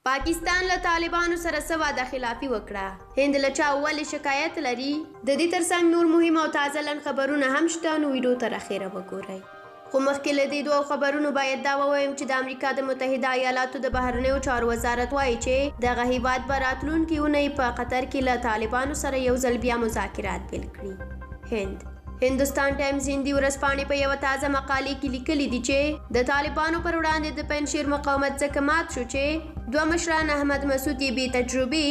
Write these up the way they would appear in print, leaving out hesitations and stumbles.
پاکستان له طالبانو سره څه وعده خلافي وکړه؟ هند له چا ولې شکایت لري؟ د دې ترڅنګ نور مهم او تازه لنډ خبرونه هم شته، نو ویډیو تر اخره وګورئ. خو مخکې له دې دوو خبرونو باید دا ووایم چې د امریکا د متحده ایالاتو د بهرنیو چارو وزارت وایي چې دغه هیواد به راتلونکې اونۍ په قطر کې له طالبانو سره یو ځل بیا مذاکرات پیل کړي. هندوستان ټایمز هندي ورځپاڼې په یوه تازه مقالې کې لیکلي دي چې د طالبانو پر وړاندې د پنجشیر مقاومت ځکه مات شو چې دوه مشران احمد مسعود یې بې تجربې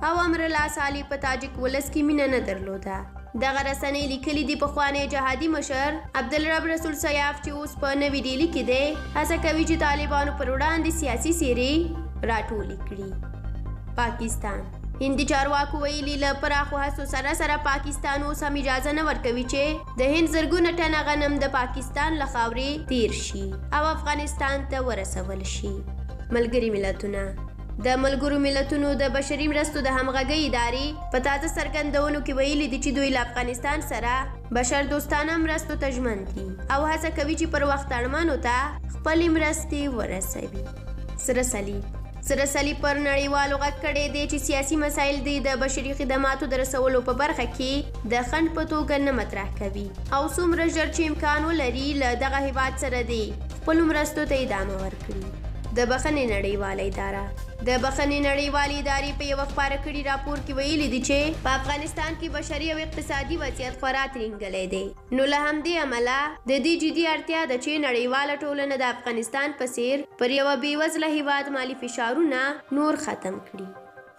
او امرالله صالح په تاجک ولس کې مینه نه درلوده. دغه رسنۍ لیکلي دي پخوانی جهادي مشر عبدالرب رسول سیاف چې اوس په نوې ډیلي کې دی، هڅه کوي چې طالبانو پر وړاندې سیاسي څیرې راټولې کړي. پاکستان هندي چارواکو ویلي له پراخو هڅو سره سره پاکستان اوس هم اجازه نه ورکوي چې د هند زرګونه ټنه غنم د پاکستان له خاورې تیر شي او افغانستان ته ورسول شي. ملګري ملتونه د ملګرو ملتونو د بشري مرستو د همغږۍ ادارې په تازه څرګندونو کې ویلي دي چې دوی له افغانستان سره بشر دوستانه مرستو ته ژمن دي او هڅه کوي چې پر وخت اړمنو ته خپلې مرستې ورسوي. سره صلیب پر نړیوالو غږ کړی دی چې سیاسي مسایل دی د بشري خدماتو د رسولو په برخه کې د خنډ په توګه نه مطرح کوي او څومره ژر چې امکان ولري له دغه هیواد سره دی خپلو مرستو ته ادامه ورکړي. د بخښنې نړیوالې ادارې په یوه خپاره کړي راپور کې ویلي دي چې په افغانستان کې بشري او اقتصادي وضعیت خورا ترینګلی دی، نو له همدې امله د دې جدي اړتیا ده چې نړیواله ټولنه د افغانستان په څیر پر یوه بېوزله هیواد مالي فشارونه نور ختم کړي.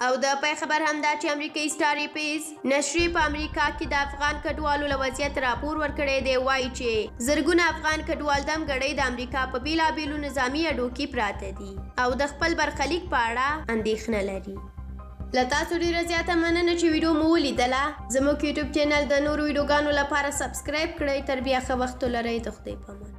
او د پای خبر هم دا چې امریکایي سټار پیس نشرې په امریکا کې د افغان کډوالو له وضعیت راپور ورکړی دی. وایي چې زرګونه افغان کډوال دمګړۍ د امریکا په بیلابیلو نظامي اډو کې پراته دي او د خپل برخلیک په اړه اندېښنه لري. له تاسو ډېره زیاته مننه چې ویډیو مو ولیدله. زموږ یوټیوب چینل د نورو ویډیوګانو لپاره سبسکرایب کړئ. تر بیا ښه وخت ولرئ. د خدای په امان.